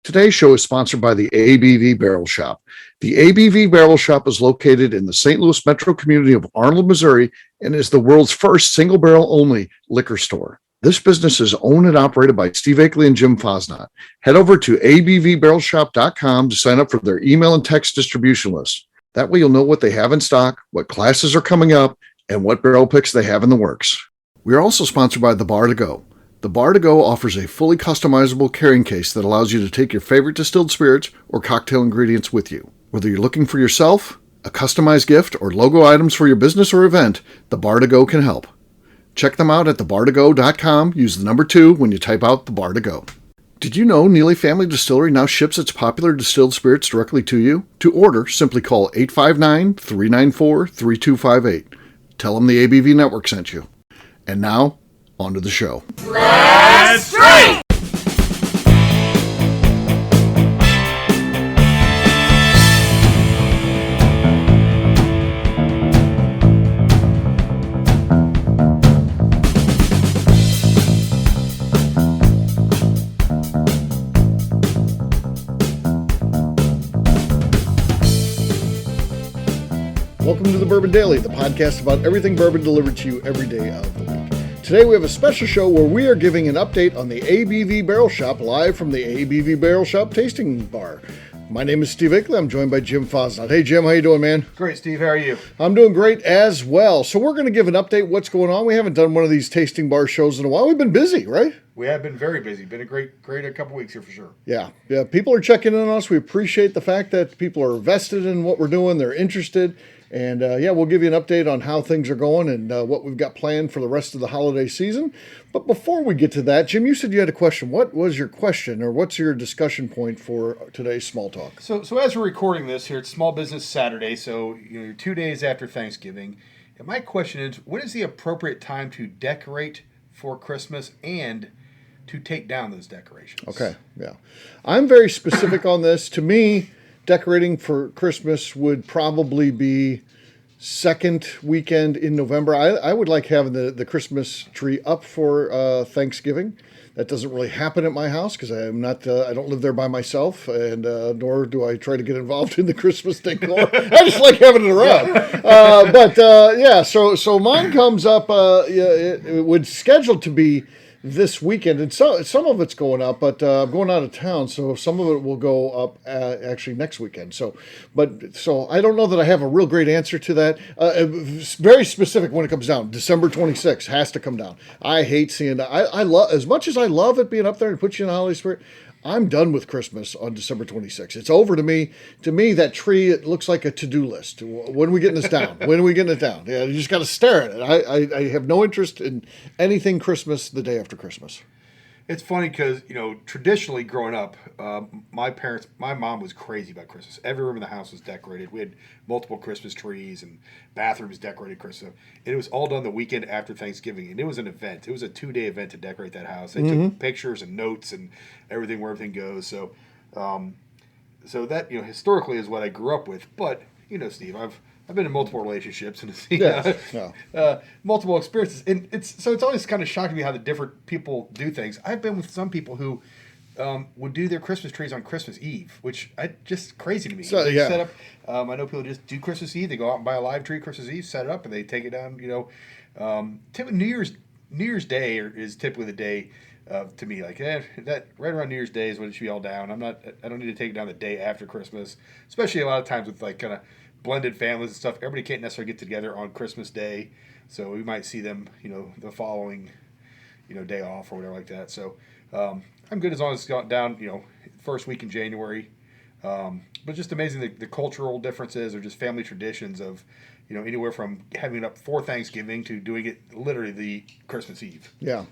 Today's show is sponsored by the ABV Barrel Shop. The ABV Barrel Shop is located in the St. Louis metro community of Arnold, Missouri, and is the world's first single barrel only liquor store. This business is owned and operated by Steve Akeley and Jim Fosnot. Head over to abvbarrelshop.com to sign up for their email and text distribution list. That way you'll know what they have in stock, what classes are coming up, and what barrel picks they have in the works. We are also sponsored by The Bar to Go. The Bar to Go offers a fully customizable carrying case that allows you to take your favorite distilled spirits or cocktail ingredients with you. Whether you're looking for yourself, a customized gift, or logo items for your business or event, The Bar to Go can help. Check them out at thebar2go.com. Use the number 2 when you type out The Bar to Go. Did you know Neely Family Distillery now ships its popular distilled spirits directly to you? To order, simply call 859-394-3258. Tell them the ABV Network sent you. And now, on to the show. Let's drink! Welcome to the Bourbon Daily, the podcast about everything bourbon delivered to you every day of the week. Today we have a special show where we are giving an update on the ABV Barrel Shop live from the ABV Barrel Shop tasting bar. My name is Steve Akeley. I'm joined by Jim Fosnot. Hey Jim, how you doing, man? Great, Steve. How are you? I'm doing great as well. So we're going to give an update what's going on. We haven't done one of these tasting bar shows in a while. We've been busy, right? We have been very busy. Been a great a couple weeks here for sure. Yeah. People are checking in on us. We appreciate the fact that people are vested in what we're doing. They're interested. And we'll give you an update on how things are going and what we've got planned for the rest of the holiday season. But before we get to that, Jim, you said you had a question. What was your question, or what's your discussion point for today's small talk? So as we're recording this here, it's Small Business Saturday, so you're 2 days after Thanksgiving. And my question is, when is the appropriate time to decorate for Christmas and to take down those decorations? Okay, yeah. I'm very specific on this. To me, decorating for Christmas would probably be second weekend in November. I would like having the Christmas tree up for Thanksgiving. That doesn't really happen at my house because I don't live there by myself, and nor do I try to get involved in the Christmas decor. I just like having it around. So mine comes up. It would scheduled to be this weekend, and so some of it's going up, but I'm going out of town, so some of it will go up actually next weekend. So I don't know that I have a real great answer to that. Very specific when it comes down. December 26th has to come down. I hate seeing that. I love, as much as I love it being up there and put you in the holiday spirit, I'm done with Christmas on December 26th. It's over to me. To me, that tree, it looks like a to-do list. When are we getting this down? When are we getting it down? Yeah, you just got to stare at it. I have no interest in anything Christmas the day after Christmas. It's funny because, traditionally growing up, my mom was crazy about Christmas. Every room in the house was decorated. We had multiple Christmas trees and bathrooms decorated Christmas. And it was all done the weekend after Thanksgiving. And it was an event. It was a 2-day event to decorate that house. They took pictures and notes and everything, where everything goes. So that, historically is what I grew up with. But, Steve, I've been in multiple relationships and seen multiple experiences, and it's always kind of shocking me how the different people do things. I've been with some people who would do their Christmas trees on Christmas Eve, which just crazy to me. So, they set up. I know people just do Christmas Eve. They go out and buy a live tree Christmas Eve, set it up, and they take it down. Typically New Year's Day is typically the day. To me, that right around New Year's Day is when it should be all down. I don't need to take it down the day after Christmas, especially a lot of times with kind of blended families and stuff. Everybody can't necessarily get together on Christmas Day, so we might see them, the following, day off or whatever like that. So I'm good as long as it's gone down, first week in January. But just amazing the cultural differences or just family traditions of, anywhere from having it up for Thanksgiving to doing it literally the Christmas Eve. Yeah.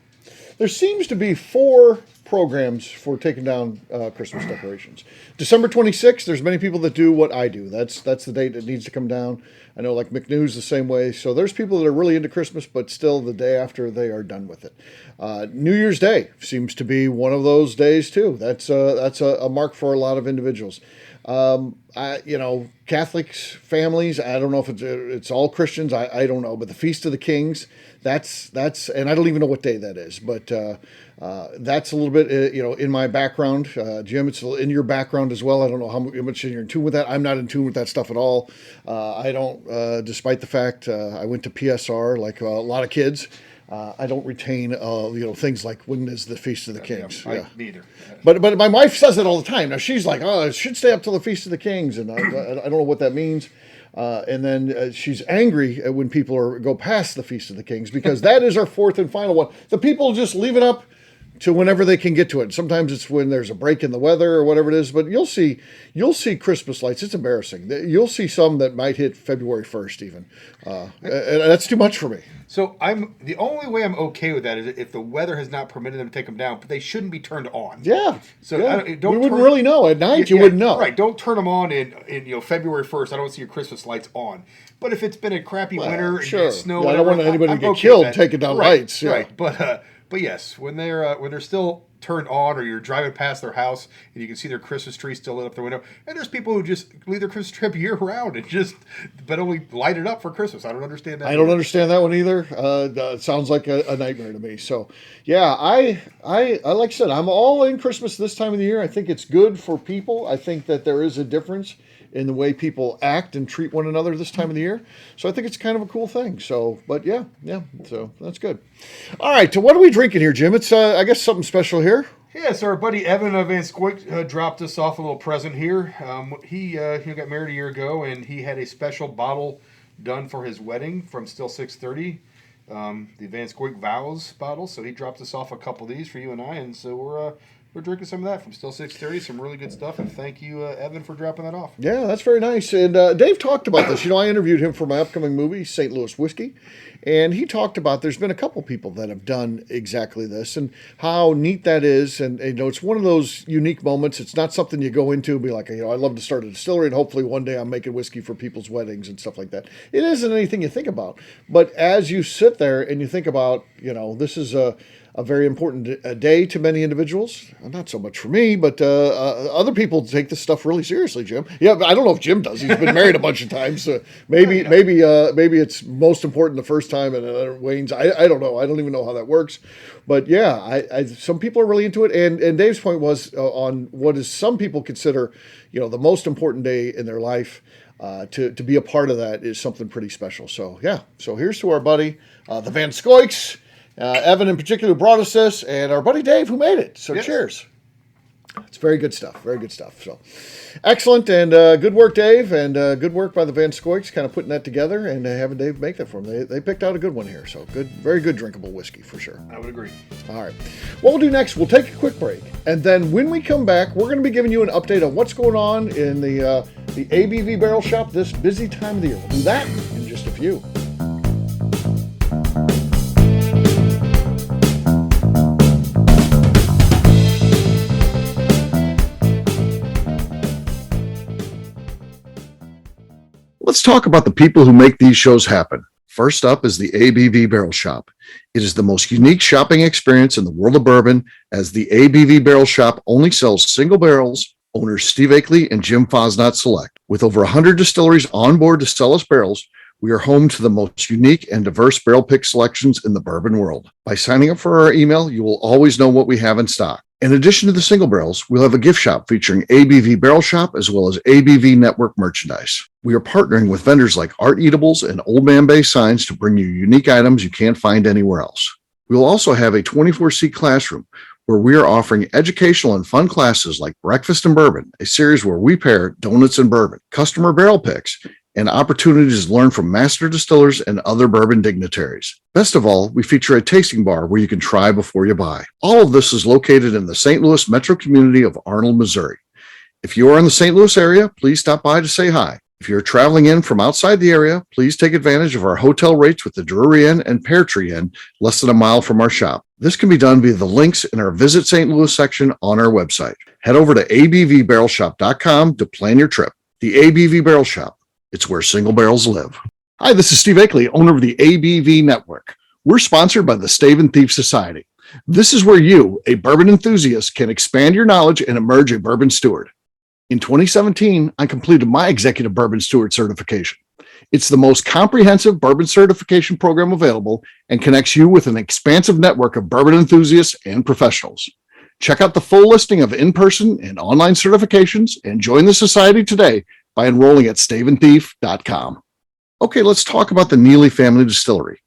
There seems to be 4 programs for taking down Christmas decorations. December 26th, there's many people that do what I do. That's the date that needs to come down. I know like McNew's the same way. So there's people that are really into Christmas, but still the day after they are done with it. New Year's Day seems to be one of those days too. That's a mark for a lot of individuals. Catholics, families, I don't know if it's all Christians. I don't know, but the Feast of the Kings, that's, and I don't even know what day that is, but that's a little bit, in my background. Jim, it's in your background as well. I don't know how much you're in tune with that. I'm not in tune with that stuff at all. I don't, despite the fact I went to PSR like a lot of kids. I don't retain, things like when is the Feast of the Kings. Yeah. Neither. But my wife says it all the time. Now she's like, oh, it should stay up till the Feast of the Kings, and I don't know what that means. And then she's angry when people go past the Feast of the Kings, because that is our fourth and final one. The people just leave it up to whenever they can get to it. Sometimes it's when there's a break in the weather or whatever it is, but you'll see Christmas lights. It's embarrassing. You'll see some that might hit February 1st even. And that's too much for me. So the only way I'm okay with that is if the weather has not permitted them to take them down, but they shouldn't be turned on. Yeah. So yeah. We wouldn't really know. At night, you wouldn't know. Right. Don't turn them on in February 1st. I don't see your Christmas lights on. But if it's been a crappy winter and snow, I don't want anybody to get killed taking down lights. Yeah. Right. But yes, when they're still turned on, or you're driving past their house and you can see their Christmas tree still lit up the window, and there's people who just leave their Christmas tree up year round and but only light it up for Christmas. I don't understand that. I don't understand that one either. It sounds like a nightmare to me. So yeah, I like I said, I'm all in Christmas this time of the year. I think it's good for people. I think that there is a difference in the way people act and treat one another this time of the year. So I think it's kind of a cool thing. So, but yeah. So that's good. All right. So what are we drinking here, Jim? It's, I guess, something special here. Yeah, so our buddy Evan Van Scoik dropped us off a little present here. He got married a year ago, and he had a special bottle done for his wedding from Still 630, the Van Scoik Vows bottle. So he dropped us off a couple of these for you and I, and so we're drinking some of that from Still 630, some really good stuff, and thank you, Evan, for dropping that off. Yeah, that's very nice. And Dave talked about this. I interviewed him for my upcoming movie, St. Louis Whiskey, and he talked about there's been a couple people that have done exactly this and how neat that is. And it's one of those unique moments. It's not something you go into and be like, I'd love to start a distillery, and hopefully one day I'm making whiskey for people's weddings and stuff like that. It isn't anything you think about. But as you sit there and you think about, this is a very important day to many individuals. Not so much for me, but other people take this stuff really seriously, Jim. Yeah, I don't know if Jim does. He's been married a bunch of times. Maybe it's most important the first time and it wanes. I don't know. I don't even know how that works. But yeah, some people are really into it. And Dave's point was on what is some people consider, the most important day in their life. To be a part of that is something pretty special. So yeah. So here's to our buddy, the Van Scoiks. Evan in particular who brought us this, and our buddy Dave who made it. So Cheers. It's very good stuff. Very good stuff. So excellent, and good work, Dave, and good work by the Van Scoiks kind of putting that together and having Dave make that for them. They picked out a good one here. So good, very good drinkable whiskey for sure. I would agree. All right. What we'll do next, we'll take a quick break, and then when we come back, we're going to be giving you an update on what's going on in the ABV Barrel Shop this busy time of the year. We'll do that in just a few. Let's talk about the people who make these shows happen. First up is the ABV Barrel Shop. It is the most unique shopping experience in the world of bourbon, as the ABV Barrel Shop only sells single barrels. Owners Steve Akeley and Jim Fosnot select. With over 100 distilleries on board to sell us barrels, we are home to the most unique and diverse barrel pick selections in the bourbon world. By signing up for our email, you will always know what we have in stock. In addition to the single barrels, we'll have a gift shop featuring ABV Barrel Shop as well as ABV Network merchandise. We are partnering with vendors like Art Eatables and Old Man Bay Signs to bring you unique items you can't find anywhere else. We will also have a 24-seat classroom where we are offering educational and fun classes like Breakfast and Bourbon, a series where we pair donuts and bourbon, customer barrel picks, and opportunities to learn from master distillers and other bourbon dignitaries. Best of all, we feature a tasting bar where you can try before you buy. All of this is located in the St. Louis metro community of Arnold, Missouri. If you are in the St. Louis area, please stop by to say hi. If you're traveling in from outside the area, please take advantage of our hotel rates with the Drury Inn and Pear Tree Inn, less than a mile from our shop. This can be done via the links in our Visit St. Louis section on our website. Head over to abvbarrelshop.com to plan your trip. The ABV Barrel Shop. It's where single barrels live. Hi, this is Steve Akeley, owner of the ABV Network. We're sponsored by the Stave and Thief Society. This is where you, a bourbon enthusiast, can expand your knowledge and emerge a bourbon steward. In 2017, I completed my Executive Bourbon Steward certification. It's the most comprehensive bourbon certification program available and connects you with an expansive network of bourbon enthusiasts and professionals. Check out the full listing of in-person and online certifications and join the society today by enrolling at staveandthief.com. Okay, let's talk about the Neely Family Distillery.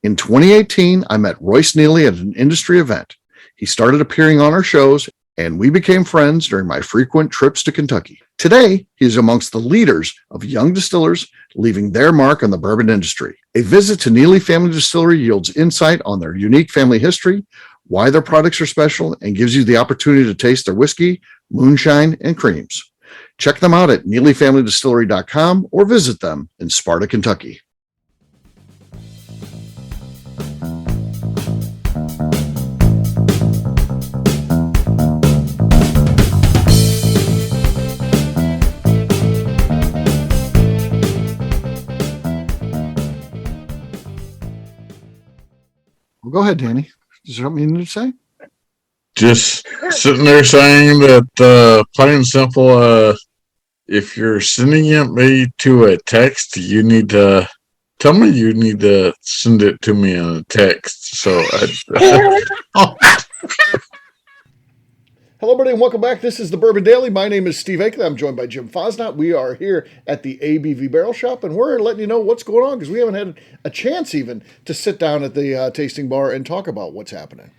In 2018, I met Royce Neely at an industry event. He started appearing on our shows, and we became friends during my frequent trips to Kentucky. Today, he is amongst the leaders of young distillers leaving their mark on the bourbon industry. A visit to Neely Family Distillery yields insight on their unique family history, why their products are special, and gives you the opportunity to taste their whiskey, moonshine, and creams. Check them out at NeelyFamilyDistillery.com or visit them in Sparta, Kentucky. Well, go ahead, Danny. Is there something you need to say? Just sitting there saying that plain and simple, if you're sending me to a text, you need to tell me you need to send it to me on a text. So Hello, everybody, and welcome back. This is the Bourbon Daily. My name is Steve Akin. I'm joined by Jim Fosnot. We are here at the ABV Barrel Shop, and we're letting you know what's going on because we haven't had a chance even to sit down at the tasting bar and talk about what's happening.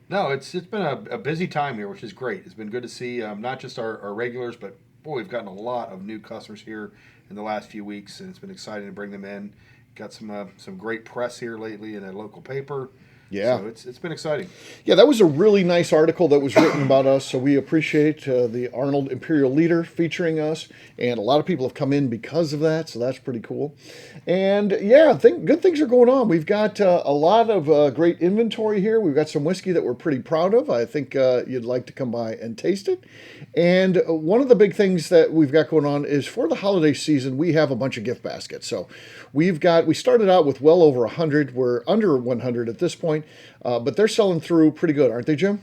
No, it's been a busy time here, which is great. It's been good to see not just our regulars, but boy, we've gotten a lot of new customers here in the last few weeks, and it's been exciting to bring them in. Got some great press here lately in a local paper. Yeah. So it's been exciting. Yeah, that was a really nice article that was written about us, so we appreciate the Arnold Imperial Leader featuring us, and a lot of people have come in because of that, so that's pretty cool. And yeah, good things are going on. We've got a lot of great inventory here. We've got some whiskey that we're pretty proud of. I think you'd like to come by and taste it. And one of the big things that we've got going on is for the holiday season, we have a bunch of gift baskets. So we started out with well over 100. We're under 100 at this point. But they're selling through pretty good, aren't they, Jim?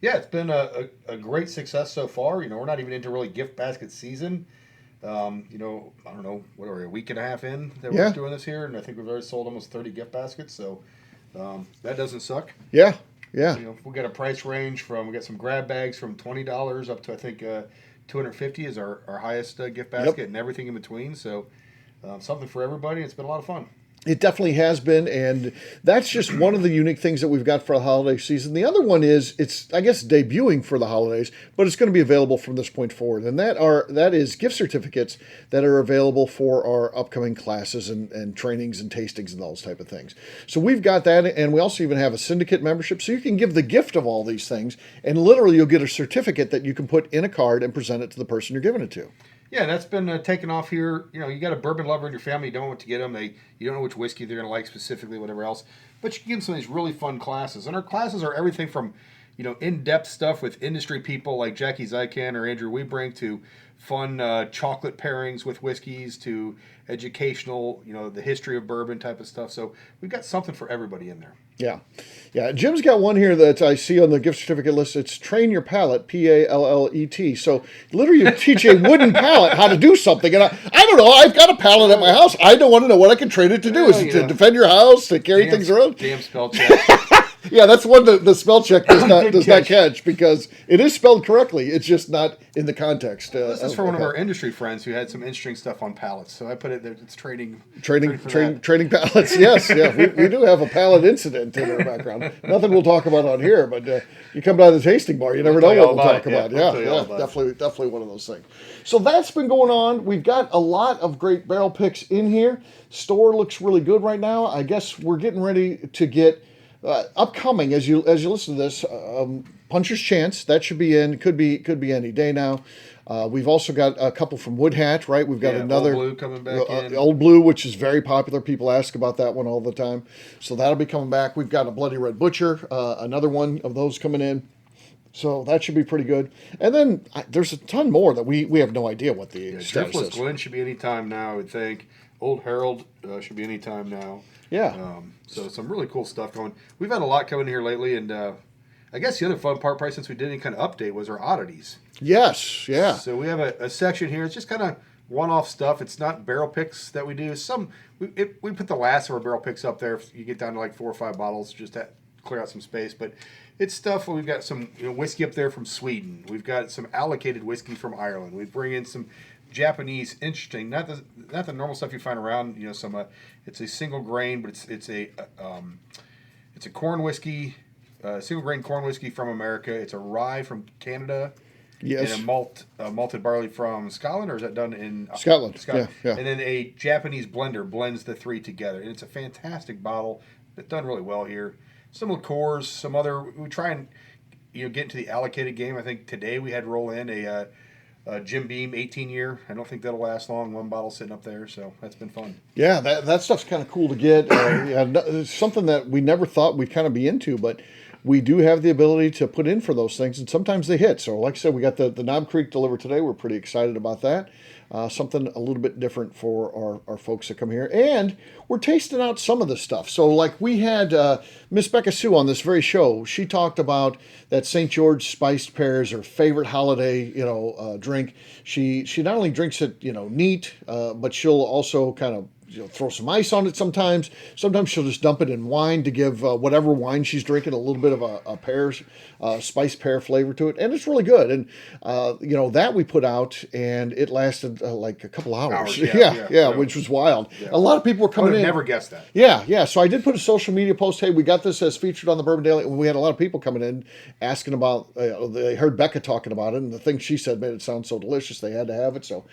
Yeah, it's been a great success so far. We're not even into really gift basket season. I don't know, what are we, a week and a half in that we're doing this here, and I think we've already sold almost 30 gift baskets, so that doesn't suck. Yeah. We got a price range we got some grab bags from $20 up to, I think, $250 is our highest gift basket, and everything in between, so something for everybody. It's been a lot of fun. It definitely has been, and that's just one of the unique things that we've got for the holiday season. The other one is it's, I guess, debuting for the holidays, but it's going to be available from this point forward, and that is gift certificates that are available for our upcoming classes and trainings and tastings and those type of things. So we've got that, and we also even have a syndicate membership, so you can give the gift of all these things, and literally you'll get a certificate that you can put in a card and present it to the person you're giving it to. Yeah, that's been taken off here. You got a bourbon lover in your family. You don't know what to get them. You don't know which whiskey they're going to like specifically, whatever else. But you can give them some of these really fun classes. And our classes are everything from, in-depth stuff with industry people like Jackie Zykan or Andrew Webrink to fun chocolate pairings with whiskeys to educational, the history of bourbon type of stuff. So we've got something for everybody in there. Yeah. Jim's got one here that I see on the gift certificate list. It's Train Your Palate, Pallet. So literally you teach a wooden pallet how to do something. And I don't know, I've got a pallet at my house. I don't want to know what I can train it to do. Is it to defend your house, to carry things around? Damn spell check. Yeah, that's one the spell check does not catch because it is spelled correctly. It's just not in the context. This is for one of our industry friends who had some interesting stuff on pallets. So I put it there. It's training pallets. Yes, yeah, we do have a pallet incident in our background. Nothing we'll talk about on here, but you come by the tasting bar, you never know what we'll talk about. Yeah, definitely one of those things. So that's been going on. We've got a lot of great barrel picks in here. Store looks really good right now. I guess we're getting ready to get. Upcoming, as you listen to this, Puncher's Chance, that should be in. Could be any day now. We've also got a couple from Wood Hat, right? We've got another Old Blue coming back in. Old Blue, which is very popular. People ask about that one all the time, so that'll be coming back. We've got a Bloody Red Butcher, another one of those coming in. So that should be pretty good. And then there's a ton more that we have no idea what the status is. Driftless Glen should be any time now, I would think. Old Harold should be any time now. Yeah. So some really cool stuff going. We've had a lot coming here lately, and I I guess the other fun part, probably since we did any kind of update, was our oddities. Yes, yeah. So we have a section here. It's just kind of one-off stuff. It's not barrel picks that we do. We put the last of our barrel picks up there. If you get down to like 4 or 5 bottles, just to clear out some space. But it's stuff. We've got some whiskey up there from Sweden. We've got some allocated whiskey from Ireland. We bring in some Japanese, interesting, not the normal stuff you find around. It's a single grain, but it's a corn whiskey, single grain corn whiskey from America. It's a rye from Canada. Yes. And a malted barley from Scotland, or is that done in Scotland? Yeah. And then a Japanese blender blends the 3 together. And it's a fantastic bottle. It's done really well here. Some liqueurs, some other. We try and get into the allocated game. I think today we had roll in a Jim Beam 18-year. I don't think that'll last long. 1 bottle sitting up there, so that's been fun. Yeah, that stuff's kind of cool to get. It's something that we never thought we'd kind of be into, but we do have the ability to put in for those things, and sometimes they hit. So like I said, we got the Knob Creek delivered today. We're pretty excited about that. Something a little bit different for our folks that come here. And we're tasting out some of the stuff. So like we had Miss Becca Sue on this very show. She talked about that St. George spiced pears, her favorite holiday, drink. She not only drinks it, neat, but she'll also kind of throw some ice on it sometimes. Sometimes she'll just dump it in wine to give whatever wine she's drinking a little bit of a pear, spiced pear flavor to it. And it's really good. And, that we put out, and it lasted like a couple hours. Yeah, which was wild. Yeah. A lot of people were coming in. I would never guessed that. Yeah. So I did put a social media post, hey, we got this as featured on the Bourbon Daily. And we had a lot of people coming in asking about, they heard Becca talking about it, and the thing she said made it sound so delicious they had to have it. So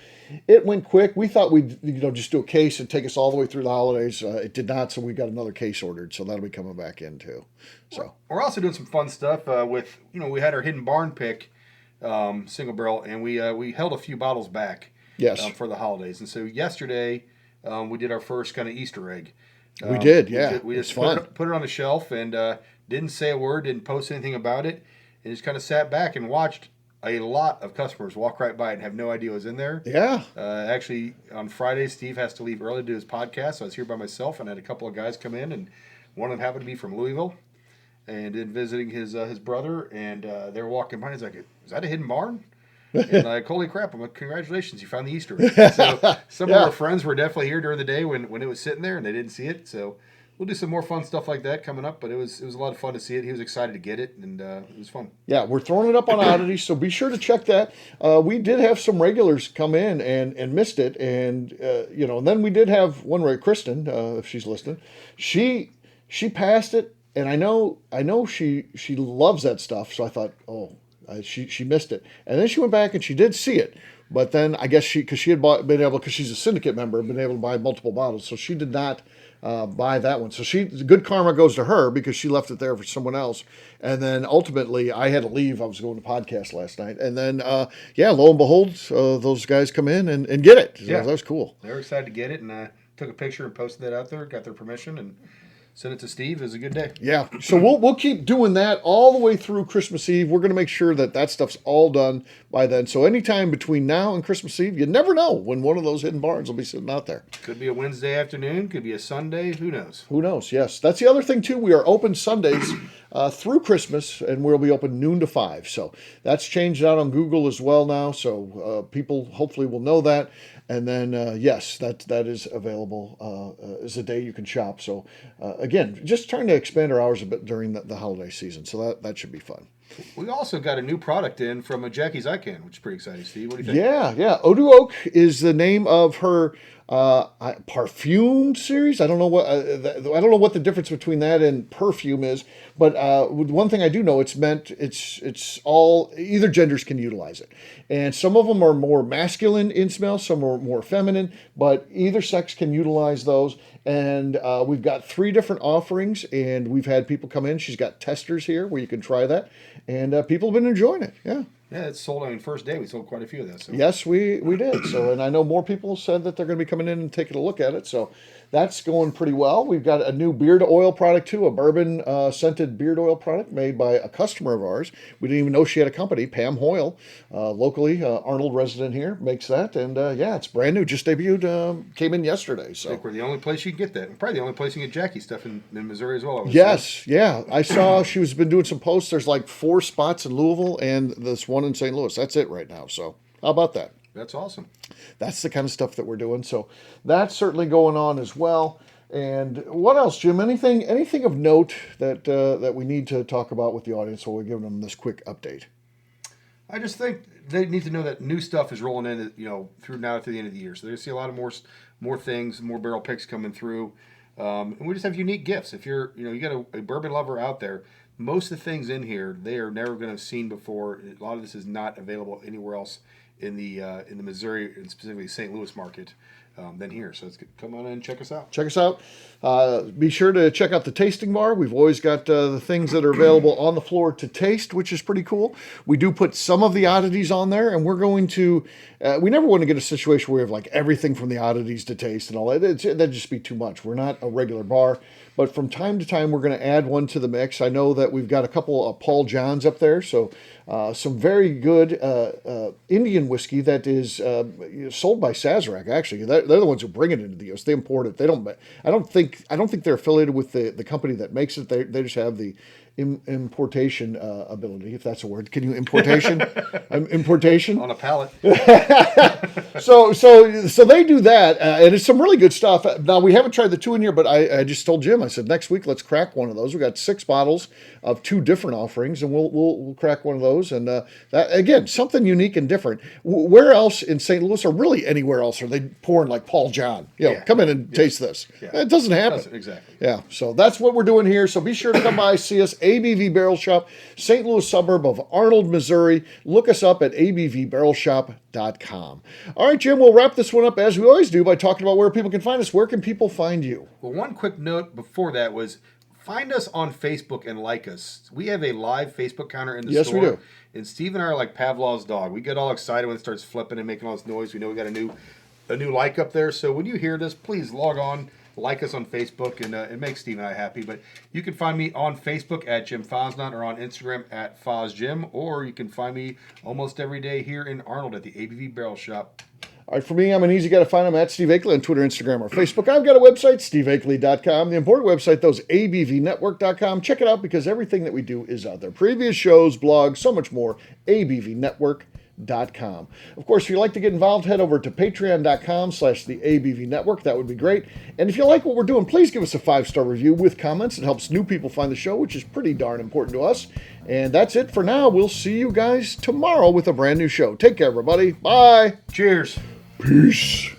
it went quick. We thought we'd just do a case and take us all the way through the holidays. It did not, so we got another case ordered, so that'll be coming back in too. So we're also doing some fun stuff with we had our Hidden Barn pick single barrel, and we held a few bottles back. Yes. For the holidays. And so yesterday we did our first kind of Easter egg. We did, yeah. We just put it on the shelf and didn't say a word, didn't post anything about it, and just kind of sat back and watched a lot of customers walk right by it and have no idea what was in there. Yeah. Actually, on Friday, Steve has to leave early to do his podcast, so I was here by myself, and I had a couple of guys come in, and one of them happened to be from Louisville, and did visiting his brother, and they were walking by, and he's like, "Is that a Hidden Barn?" And like, holy crap, I'm like, congratulations, you found the Easter egg. So some of our friends were definitely here during the day when it was sitting there, and they didn't see it, so we'll do some more fun stuff like that coming up, but it was a lot of fun to see it. He was excited to get it, and it was fun. Yeah, we're throwing it up on Oddities, so be sure to check that. We did have some regulars come in and missed it, and and then we did have one, Kristen, if she's listening. She passed it, and I know she loves that stuff, so I thought, she missed it, and then she went back and she did see it. But then I guess because she's a syndicate member, been able to buy multiple bottles, so she did not buy that one. So good karma goes to her because she left it there for someone else. And then ultimately I had to leave. I was going to podcast last night. And then, lo and behold, those guys come in and get it. So that was cool. They were excited to get it, and I took a picture and posted that out there, got their permission, and sent it to Steve. It was a good day. Yeah. So we'll keep doing that all the way through Christmas Eve. We're going to make sure that stuff's all done by then. So anytime between now and Christmas Eve, you never know when one of those hidden barns will be sitting out there. Could be a Wednesday afternoon. Could be a Sunday. Who knows? Who knows? Yes. That's the other thing, too. We are open Sundays through Christmas, and we'll be open noon to 5. So that's changed out on Google as well now. So people hopefully will know that. And then, that is available as a day you can shop. So, again, just trying to expand our hours a bit during the holiday season. So that should be fun. We also got a new product in from Jackie's Icon, which is pretty exciting, Steve. What do you think? Yeah. Odu Oak is the name of her parfum series. I don't know what the difference between that and perfume is, but one thing I do know, it's all, either genders can utilize it, and some of them are more masculine in smell, some are more feminine, but either sex can utilize those. And we've got 3 different offerings, and we've had people come in. She's got testers here where you can try that, and people have been enjoying it. Yeah. Yeah, it's sold. I mean, first day we sold quite a few of those. So. Yes, we did. So, and I know more people said that they're going to be coming in and taking a look at it. So that's going pretty well. We've got a new beard oil product too, a bourbon scented beard oil product made by a customer of ours. We didn't even know she had a company, Pam Hoyle, locally, Arnold resident here, makes that. And yeah, it's brand new, just debuted, came in yesterday. So I think we're the only place you can get that. Probably the only place you can get Jackie stuff in Missouri as well. Yes, yeah. I saw she was been doing some posts. There's like 4 spots in Louisville and this one in St. Louis. That's it right now. So how about that? That's awesome. That's the kind of stuff that we're doing. So that's certainly going on as well. And what else, Jim? Anything of note that that we need to talk about with the audience while we're giving them this quick update? I just think they need to know that new stuff is rolling in, through now to the end of the year. So they're going to see a lot of more things, more barrel picks coming through. And we just have unique gifts. If you're, you got a bourbon lover out there, most of the things in here, they are never going to have seen before. A lot of this is not available anywhere else in the Missouri and specifically St. Louis market than here. So come on in and check us out. Check us out. Be sure to check out the tasting bar. We've always got the things that are available on the floor to taste, which is pretty cool. We do put some of the oddities on there, and we're going to. We never want to get a situation where we have like everything from the oddities to taste and all that. That'd just be too much. We're not a regular bar. But from time to time, we're going to add one to the mix. I know that we've got a couple of Paul Johns up there. So some very good Indian whiskey that is sold by Sazerac, actually. They're the ones who bring it into the U.S. They import it. They don't. I don't think they're affiliated with the company that makes it. They just have the importation ability, if that's a word. Can you importation? Importation on a pallet. So they do that, and it's some really good stuff. Now we haven't tried the 2 in here, but I just told Jim, I said next week let's crack one of those. We got 6 bottles of 2 different offerings, and we'll crack one of those. And that again, something unique and different. Where else in St. Louis, or really anywhere else, are they pouring like Paul John? Come in and taste this. Yeah. It doesn't happen. Exactly. Yeah. So that's what we're doing here. So be sure to come by, see us. ABV Barrel Shop, St. Louis suburb of Arnold, Missouri. Look us up at abvbarrelshop.com. All right, Jim, we'll wrap this one up as we always do by talking about where people can find us. Where can people find you? Well, one quick note before that was find us on Facebook and like us. We have a live Facebook counter in the store. Yes, we do. And Steve and I are like Pavlov's dog. We get all excited when it starts flipping and making all this noise. We know we got a new like up there. So when you hear this, please log on. Like us on Facebook, and it makes Steve and I happy. But you can find me on Facebook at Jim Fosnot or on Instagram at FosJim, or you can find me almost every day here in Arnold at the ABV Barrel Shop. All right, for me, I'm an easy guy to find. I'm at Steve Akeley on Twitter, Instagram, or Facebook. I've got a website, steveakeley.com. The important website, though, is abvnetwork.com. Check it out because everything that we do is out there. Previous shows, blogs, so much more, abvnetwork.com. Of course, if you'd like to get involved, head over to patreon.com/the ABV Network. That would be great. And if you like what we're doing, please give us a 5-star review with comments. It helps new people find the show, which is pretty darn important to us. And that's it for now. We'll see you guys tomorrow with a brand new show. Take care, everybody. Bye. Cheers. Peace.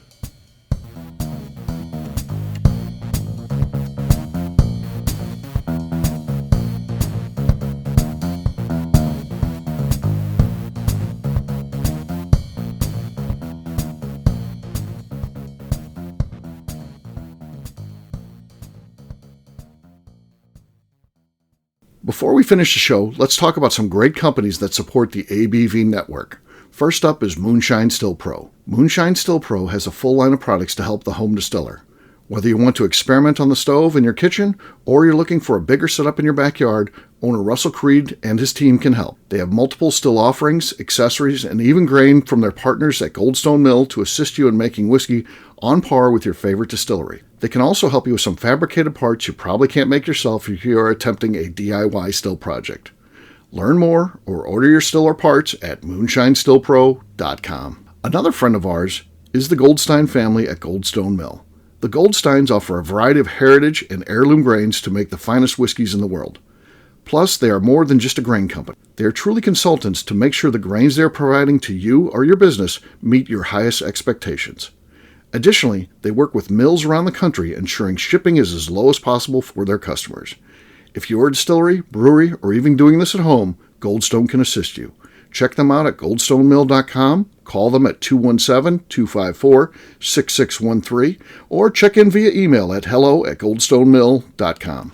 Before we finish the show, let's talk about some great companies that support the ABV network. First up is Moonshine Still Pro. Moonshine Still Pro has a full line of products to help the home distiller. Whether you want to experiment on the stove in your kitchen or you're looking for a bigger setup in your backyard, owner Russell Creed and his team can help. They have multiple still offerings, accessories, and even grain from their partners at Goldstone Mill to assist you in making whiskey on par with your favorite distillery. They can also help you with some fabricated parts you probably can't make yourself if you are attempting a DIY still project. Learn more or order your still or parts at moonshinestillpro.com. Another friend of ours is the Goldstein family at Goldstone Mill. The Goldsteins offer a variety of heritage and heirloom grains to make the finest whiskeys in the world. Plus, they are more than just a grain company. They are truly consultants to make sure the grains they are providing to you or your business meet your highest expectations. Additionally, they work with mills around the country ensuring shipping is as low as possible for their customers. If you're a distillery, brewery, or even doing this at home, Goldstone can assist you. Check them out at goldstonemill.com, call them at 217-254-6613, or check in via email at hello@goldstonemill.com.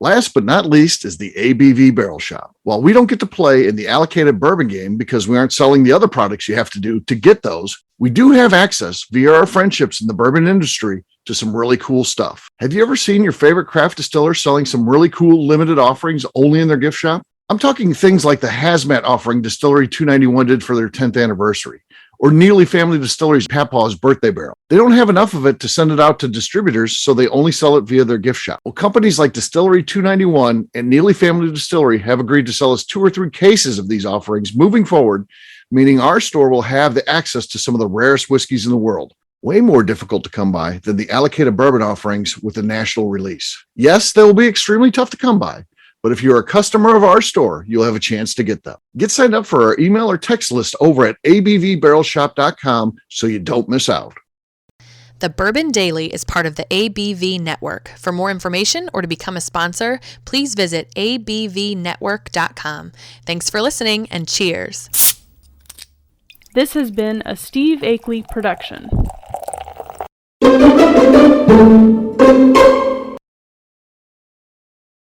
Last but not least is the ABV Barrel Shop. While we don't get to play in the allocated bourbon game because we aren't selling the other products you have to do to get those, we do have access via our friendships in the bourbon industry to some really cool stuff. Have you ever seen your favorite craft distiller selling some really cool limited offerings only in their gift shop? I'm talking things like the hazmat offering Distillery 291 did for their 10th anniversary, or Neely Family Distillery's Papaw's birthday barrel. They don't have enough of it to send it out to distributors, so they only sell it via their gift shop. Well, companies like Distillery 291 and Neely Family Distillery have agreed to sell us 2 or 3 cases of these offerings moving forward, meaning our store will have the access to some of the rarest whiskeys in the world. Way more difficult to come by than the allocated bourbon offerings with the national release. Yes, they will be extremely tough to come by, but if you're a customer of our store, you'll have a chance to get them. Get signed up for our email or text list over at abvbarrelshop.com so you don't miss out. The Bourbon Daily is part of the ABV Network. For more information or to become a sponsor, please visit abvnetwork.com. Thanks for listening and cheers. This has been a Steve Akeley production.